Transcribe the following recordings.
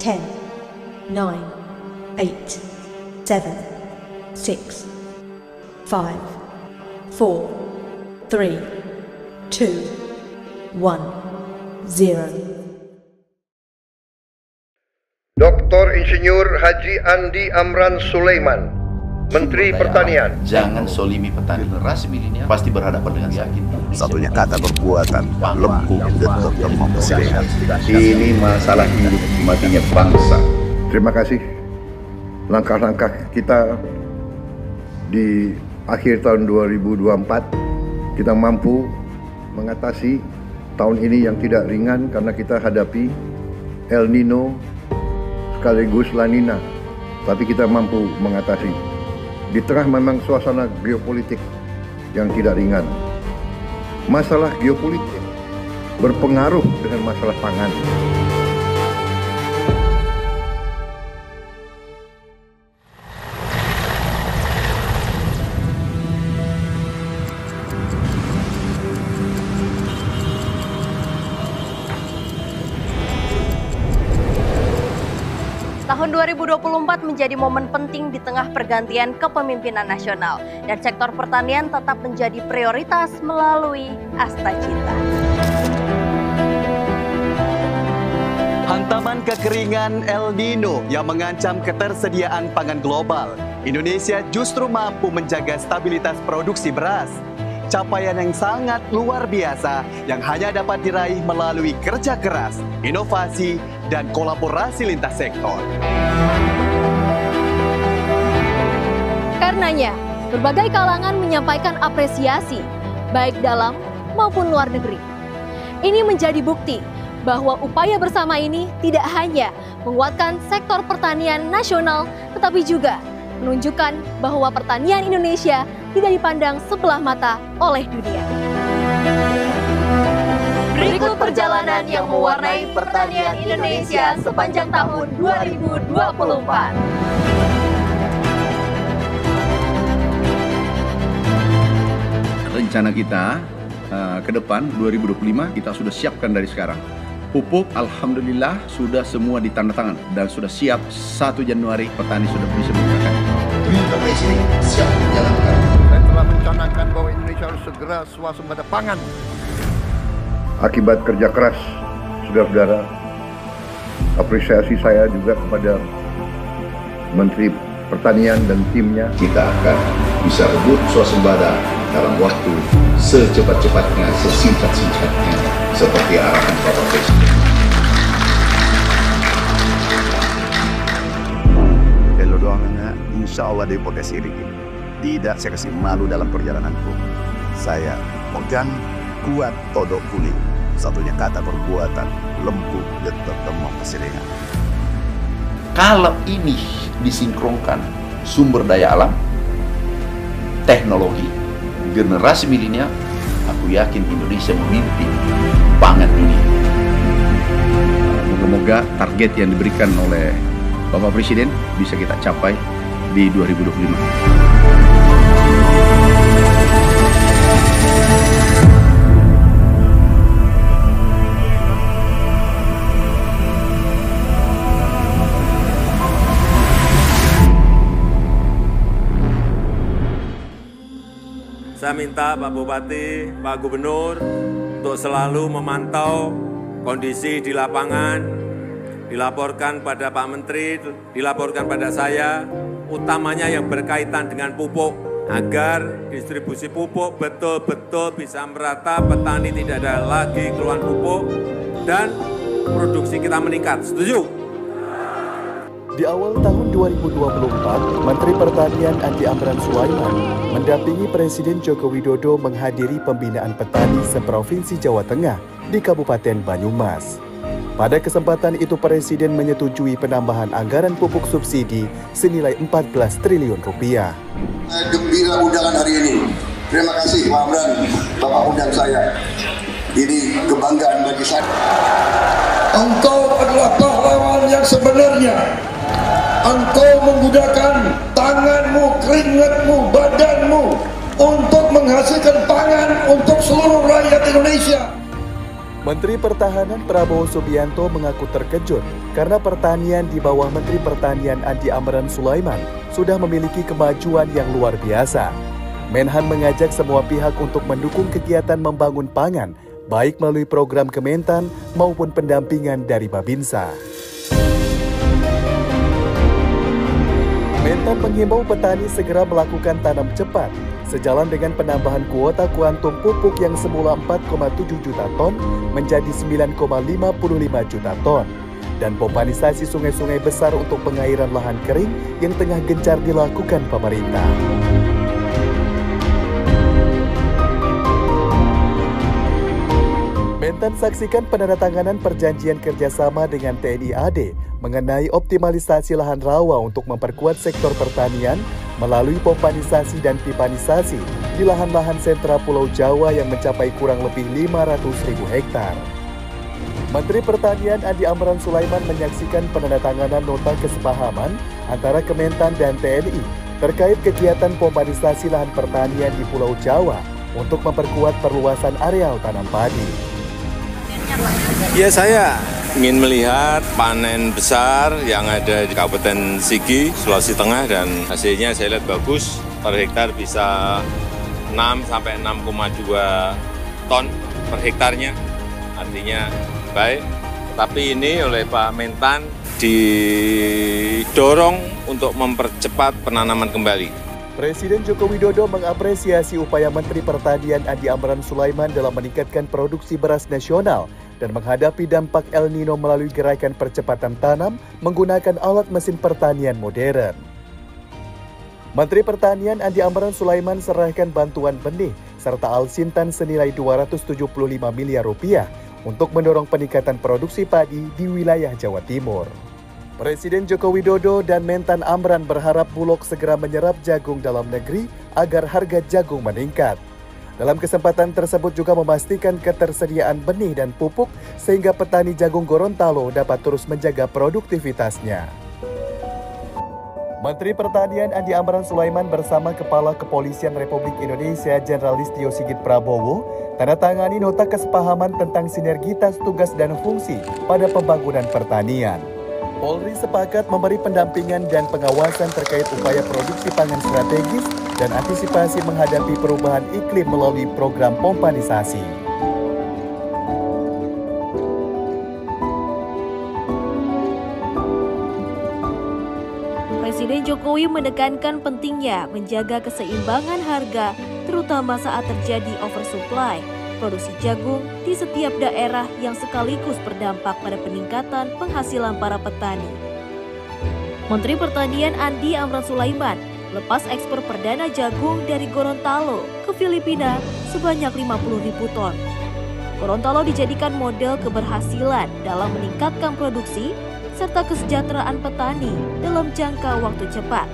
10, 9, 8, 7, 6, 5, 4, 3, 2, 1, 0. Dr. Insinyur Haji Andi Amran Sulaiman, Menteri Pertanian. Jangan solimi petani. Generasi milenial pasti berhadapan dengan yakin. Satunya kata perbuatan, lembu, detok, lemong, kesedihan. Ini masalah hidup matinya bangsa. Terima kasih. Langkah-langkah kita di akhir tahun 2024, kita mampu mengatasi tahun ini yang tidak ringan karena kita hadapi El Nino sekaligus La Nina, tapi kita mampu mengatasi di tengah memang suasana geopolitik yang tidak ringan. Masalah geopolitik berpengaruh dengan masalah pangan. Tahun 2024 menjadi momen penting di tengah pergantian kepemimpinan nasional dan sektor pertanian tetap menjadi prioritas melalui Asta Cinta. Hantaman kekeringan El Nino yang mengancam ketersediaan pangan global, Indonesia justru mampu menjaga stabilitas produksi beras. Capaian yang sangat luar biasa yang hanya dapat diraih melalui kerja keras, inovasi, dan kolaborasi lintas sektor. Karenanya, berbagai kalangan menyampaikan apresiasi, baik dalam maupun luar negeri. Ini menjadi bukti bahwa upaya bersama ini tidak hanya menguatkan sektor pertanian nasional, tetapi juga menunjukkan bahwa pertanian Indonesia tidak dipandang sebelah mata oleh dunia. Berikut perjalanan yang mewarnai pertanian Indonesia sepanjang tahun 2024. Rencana kita ke depan 2025 kita sudah siapkan dari sekarang. Pupuk alhamdulillah sudah semua ditandatangan dan sudah siap 1 Januari petani sudah bisa menggunakan. Perintah Presiden siap menjalankan. Saya telah mencanangkan bahwa Indonesia harus segera swasembada pangan. Akibat kerja keras, saudara-saudara, apresiasi saya juga kepada Menteri Pertanian dan timnya. Kita akan bisa rebut swasembada dalam waktu secepat-cepatnya, sesingkat-singkatnya, seperti arahan Bapak Presiden. Kalau doangnya, insya Allah di podcast ini tidak saya kasih malu dalam perjalananku. Saya pegang kuat todok kuning. Satunya kata perbuatan, lembu, detok, lemong, kesedihan. Kalau ini disinkronkan sumber daya alam, teknologi, generasi milenial, aku yakin Indonesia memimpin pangan dunia. Moga-moga target yang diberikan oleh Bapak Presiden bisa kita capai di 2025. Saya minta Pak Bupati, Pak Gubernur untuk selalu memantau kondisi di lapangan, dilaporkan pada Pak Menteri, dilaporkan pada saya, utamanya yang berkaitan dengan pupuk, agar distribusi pupuk betul-betul bisa merata, petani tidak ada lagi keluhan pupuk, dan produksi kita meningkat. Setuju? Di awal tahun 2024, Menteri Pertanian Andi Amran Sulaiman mendampingi Presiden Joko Widodo menghadiri pembinaan petani seprovinsi Jawa Tengah di Kabupaten Banyumas. Pada kesempatan itu Presiden menyetujui penambahan anggaran pupuk subsidi senilai 14 triliun rupiah. Gembira undangan hari ini. Terima kasih Pak Amran, Bapak undang saya. Ini kebanggaan bagi saya. Engkau adalah pahlawan yang sebenarnya. Engkau menggunakan tanganmu, keringatmu, badanmu untuk menghasilkan pangan untuk seluruh rakyat Indonesia. Menteri Pertahanan Prabowo Subianto mengaku terkejut karena pertanian di bawah Menteri Pertanian Andi Amran Sulaiman sudah memiliki kemajuan yang luar biasa. Menhan mengajak semua pihak untuk mendukung kegiatan membangun pangan, baik melalui program Kementan maupun pendampingan dari Babinsa. Mentan menghimbau petani segera melakukan tanam cepat, sejalan dengan penambahan kuota kuantum pupuk yang semula 4,7 juta ton menjadi 9,55 juta ton, dan pompanisasi sungai-sungai besar untuk pengairan lahan kering yang tengah gencar dilakukan pemerintah. Mentan saksikan penandatanganan perjanjian kerjasama dengan TNI AD mengenai optimalisasi lahan rawa untuk memperkuat sektor pertanian melalui pompanisasi dan pipanisasi di lahan-lahan sentra Pulau Jawa yang mencapai kurang lebih 500.000 hektar. Menteri Pertanian Andi Amran Sulaiman menyaksikan penandatanganan nota kesepahaman antara Kementan dan TNI terkait kegiatan pompanisasi lahan pertanian di Pulau Jawa untuk memperkuat perluasan areal tanam padi. Ya, saya ingin melihat panen besar yang ada di Kabupaten Sigi, Sulawesi Tengah, dan hasilnya saya lihat bagus. Per hektar bisa 6 sampai 6,2 ton per hektarnya, artinya baik. Tapi ini oleh Pak Mentan didorong untuk mempercepat penanaman kembali. Presiden Joko Widodo mengapresiasi upaya Menteri Pertanian Andi Amran Sulaiman dalam meningkatkan produksi beras nasional dan menghadapi dampak El Nino melalui gerakan percepatan tanam menggunakan alat mesin pertanian modern. Menteri Pertanian Andi Amran Sulaiman serahkan bantuan benih serta alsintan senilai 275 miliar rupiah untuk mendorong peningkatan produksi padi di wilayah Jawa Timur. Presiden Joko Widodo dan Mentan Amran berharap Bulog segera menyerap jagung dalam negeri agar harga jagung meningkat. Dalam kesempatan tersebut juga memastikan ketersediaan benih dan pupuk sehingga petani jagung Gorontalo dapat terus menjaga produktivitasnya. Menteri Pertanian Andi Amran Sulaiman bersama Kepala Kepolisian Republik Indonesia Jenderal Listio Sigit Prabowo tandatangani nota kesepahaman tentang sinergitas tugas dan fungsi pada pembangunan pertanian. Polri sepakat memberi pendampingan dan pengawasan terkait upaya produksi pangan strategis dan antisipasi menghadapi perubahan iklim melalui program pompanisasi. Presiden Jokowi menekankan pentingnya menjaga keseimbangan harga, terutama saat terjadi oversupply produksi jagung di setiap daerah yang sekaligus berdampak pada peningkatan penghasilan para petani. Menteri Pertanian Andi Amran Sulaiman lepas ekspor perdana jagung dari Gorontalo ke Filipina sebanyak 50.000 ton. Gorontalo dijadikan model keberhasilan dalam meningkatkan produksi serta kesejahteraan petani dalam jangka waktu cepat.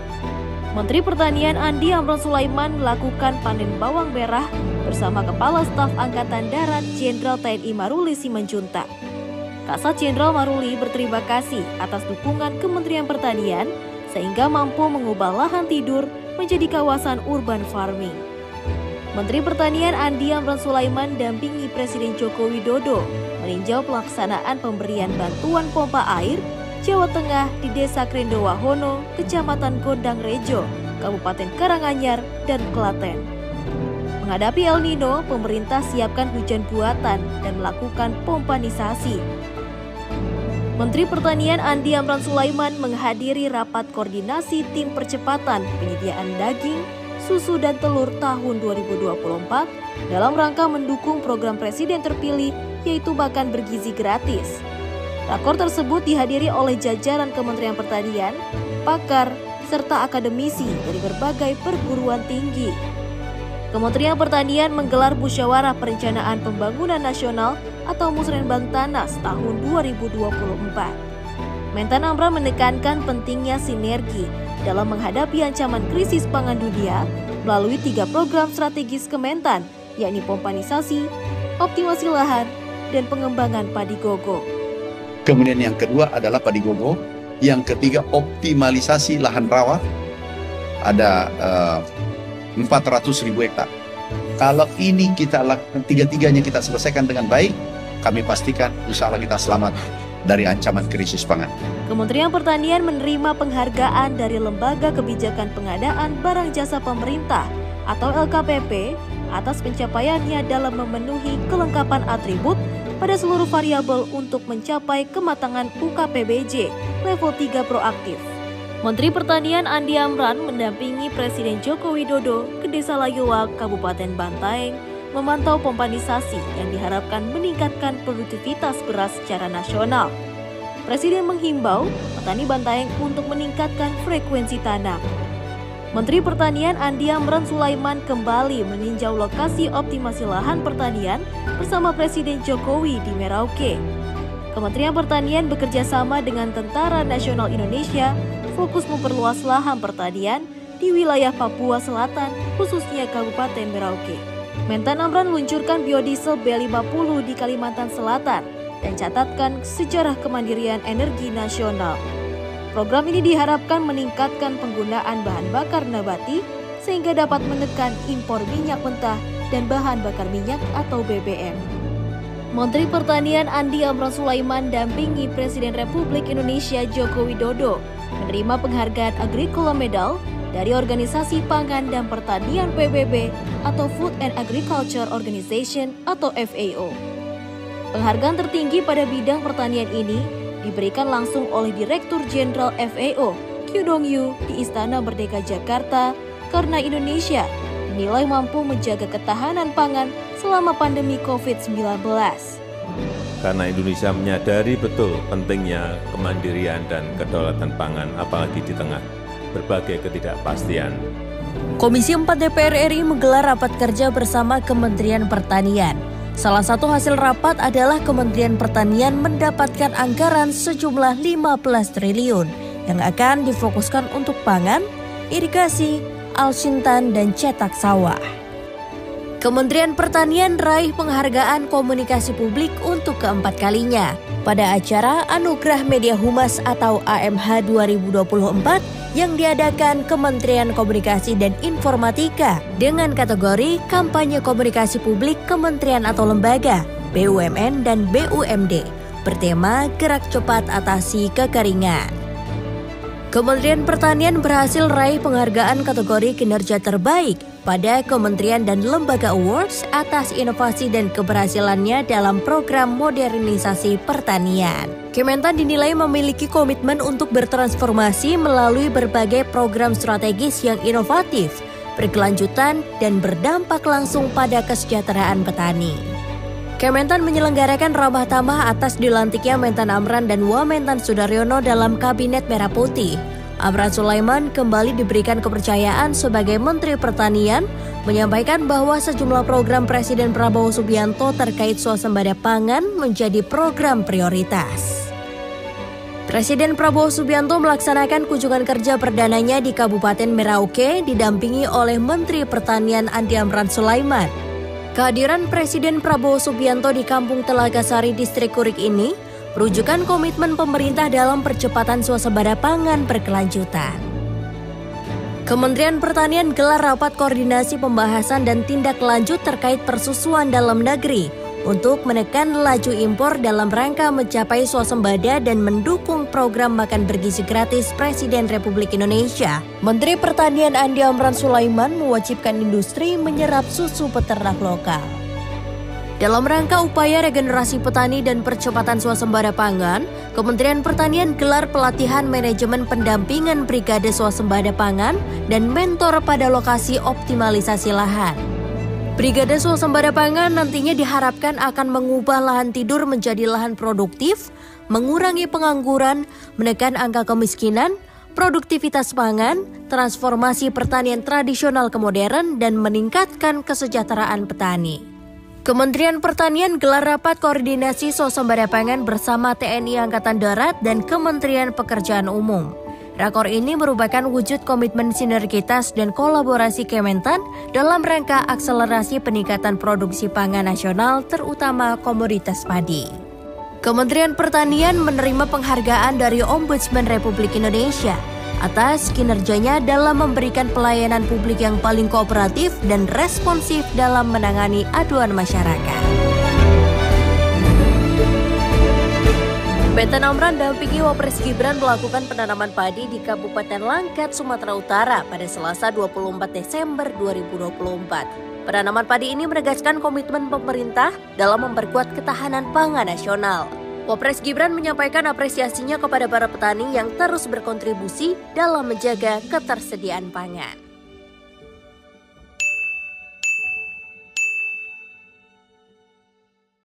Menteri Pertanian Andi Amran Sulaiman melakukan panen bawang merah bersama Kepala Staf Angkatan Darat Jenderal TNI Maruli Simanjuntak. Kasat Jenderal Maruli berterima kasih atas dukungan Kementerian Pertanian sehingga mampu mengubah lahan tidur menjadi kawasan urban farming. Menteri Pertanian Andi Amran Sulaiman dampingi Presiden Joko Widodo meninjau pelaksanaan pemberian bantuan pompa air Jawa Tengah di Desa Krendowahono, Kecamatan Gondang Rejo, Kabupaten Karanganyar, dan Klaten. Menghadapi El Nino, pemerintah siapkan hujan buatan dan melakukan pompanisasi. Menteri Pertanian Andi Amran Sulaiman menghadiri rapat koordinasi tim percepatan penyediaan daging, susu, dan telur tahun 2024 dalam rangka mendukung program Presiden terpilih yaitu makan bergizi gratis. Rakor tersebut dihadiri oleh jajaran Kementerian Pertanian, pakar, serta akademisi dari berbagai perguruan tinggi. Kementerian Pertanian menggelar Musyawarah Perencanaan Pembangunan Nasional atau Musrenbang Tanas tahun 2024. Mentan Amran menekankan pentingnya sinergi dalam menghadapi ancaman krisis pangan dunia melalui 3 program strategis Kementan, yakni pompanisasi, optimasi lahan, dan pengembangan padi gogo. Kemudian yang kedua adalah padi gogo. Yang ketiga optimalisasi lahan rawa. Ada 400.000 hektar. Kalau ini kita lakukan, tiga-tiganya kita selesaikan dengan baik, kami pastikan insya Allah kita selamat dari ancaman krisis pangan. Kementerian Pertanian menerima penghargaan dari Lembaga Kebijakan Pengadaan Barang Jasa Pemerintah atau LKPP atas pencapaiannya dalam memenuhi kelengkapan atribut pada seluruh variabel untuk mencapai kematangan UKPBJ level 3 proaktif. Menteri Pertanian Andi Amran mendampingi Presiden Joko Widodo ke Desa Layowak, Kabupaten Bantaeng, memantau pompanisasi yang diharapkan meningkatkan produktivitas beras secara nasional. Presiden menghimbau petani Bantaeng untuk meningkatkan frekuensi tanam. Menteri Pertanian Andi Amran Sulaiman kembali meninjau lokasi optimasi lahan pertanian bersama Presiden Jokowi di Merauke. Kementerian Pertanian bekerja sama dengan Tentara Nasional Indonesia fokus memperluas lahan pertanian di wilayah Papua Selatan, khususnya Kabupaten Merauke. Mentan Amran luncurkan biodiesel B50 di Kalimantan Selatan dan catatkan sejarah kemandirian energi nasional. Program ini diharapkan meningkatkan penggunaan bahan bakar nabati sehingga dapat menekan impor minyak mentah dan bahan bakar minyak atau BBM. Menteri Pertanian Andi Amran Sulaiman dampingi Presiden Republik Indonesia Joko Widodo menerima penghargaan Agricola Medal dari Organisasi Pangan dan Pertanian PBB atau Food and Agriculture Organization atau FAO. Penghargaan tertinggi pada bidang pertanian ini diberikan langsung oleh Direktur Jenderal FAO, Kyu Dong-yu, di Istana Merdeka Jakarta karena Indonesia dinilai mampu menjaga ketahanan pangan selama pandemi COVID-19. Karena Indonesia menyadari betul pentingnya kemandirian dan kedaulatan pangan, apalagi di tengah berbagai ketidakpastian. Komisi 4 DPR RI menggelar rapat kerja bersama Kementerian Pertanian. Salah satu hasil rapat adalah Kementerian Pertanian mendapatkan anggaran sejumlah 15 triliun yang akan difokuskan untuk pangan, irigasi, alsintan, dan cetak sawah. Kementerian Pertanian raih penghargaan komunikasi publik untuk keempat kalinya pada acara Anugerah Media Humas atau AMH 2024 yang diadakan Kementerian Komunikasi dan Informatika dengan kategori Kampanye Komunikasi Publik Kementerian atau Lembaga, BUMN dan BUMD, bertema Gerak Cepat Atasi Kekeringan. Kementerian Pertanian berhasil raih penghargaan kategori kinerja terbaik pada Kementerian dan Lembaga Awards atas inovasi dan keberhasilannya dalam program modernisasi pertanian. Kementan dinilai memiliki komitmen untuk bertransformasi melalui berbagai program strategis yang inovatif, berkelanjutan, dan berdampak langsung pada kesejahteraan petani. Kementan menyelenggarakan ramah tamah atas dilantiknya Mentan Amran dan Wamentan Sudaryono dalam Kabinet Merah Putih. Amran Sulaiman kembali diberikan kepercayaan sebagai Menteri Pertanian, menyampaikan bahwa sejumlah program Presiden Prabowo Subianto terkait swasembada pangan menjadi program prioritas. Presiden Prabowo Subianto melaksanakan kunjungan kerja perdananya di Kabupaten Merauke didampingi oleh Menteri Pertanian Andi Amran Sulaiman. Kehadiran Presiden Prabowo Subianto di Kampung Telaga Sari, Distrik Kurik ini merujukan komitmen pemerintah dalam percepatan swasembada pangan berkelanjutan. Kementerian Pertanian gelar rapat koordinasi pembahasan dan tindak lanjut terkait persusuan dalam negeri untuk menekan laju impor dalam rangka mencapai swasembada dan mendukung program makan bergizi gratis Presiden Republik Indonesia. Menteri Pertanian Andi Amran Sulaiman mewajibkan industri menyerap susu peternak lokal. Dalam rangka upaya regenerasi petani dan percepatan swasembada pangan, Kementerian Pertanian gelar pelatihan manajemen pendampingan Brigade Swasembada Pangan dan mentor pada lokasi optimalisasi lahan. Brigade Swasembada Pangan nantinya diharapkan akan mengubah lahan tidur menjadi lahan produktif, mengurangi pengangguran, menekan angka kemiskinan, produktivitas pangan, transformasi pertanian tradisional ke modern, dan meningkatkan kesejahteraan petani. Kementerian Pertanian gelar rapat koordinasi swasembada pangan bersama TNI Angkatan Darat dan Kementerian Pekerjaan Umum. Rakor ini merupakan wujud komitmen sinergitas dan kolaborasi Kementan dalam rangka akselerasi peningkatan produksi pangan nasional terutama komoditas padi. Kementerian Pertanian menerima penghargaan dari Ombudsman Republik Indonesia atas kinerjanya dalam memberikan pelayanan publik yang paling kooperatif dan responsif dalam menangani aduan masyarakat. Mentan Amran dampingi Wapres Gibran melakukan penanaman padi di Kabupaten Langkat, Sumatera Utara pada Selasa 24 Desember 2024. Penanaman padi ini menegaskan komitmen pemerintah dalam memperkuat ketahanan pangan nasional. Wapres Gibran menyampaikan apresiasinya kepada para petani yang terus berkontribusi dalam menjaga ketersediaan pangan.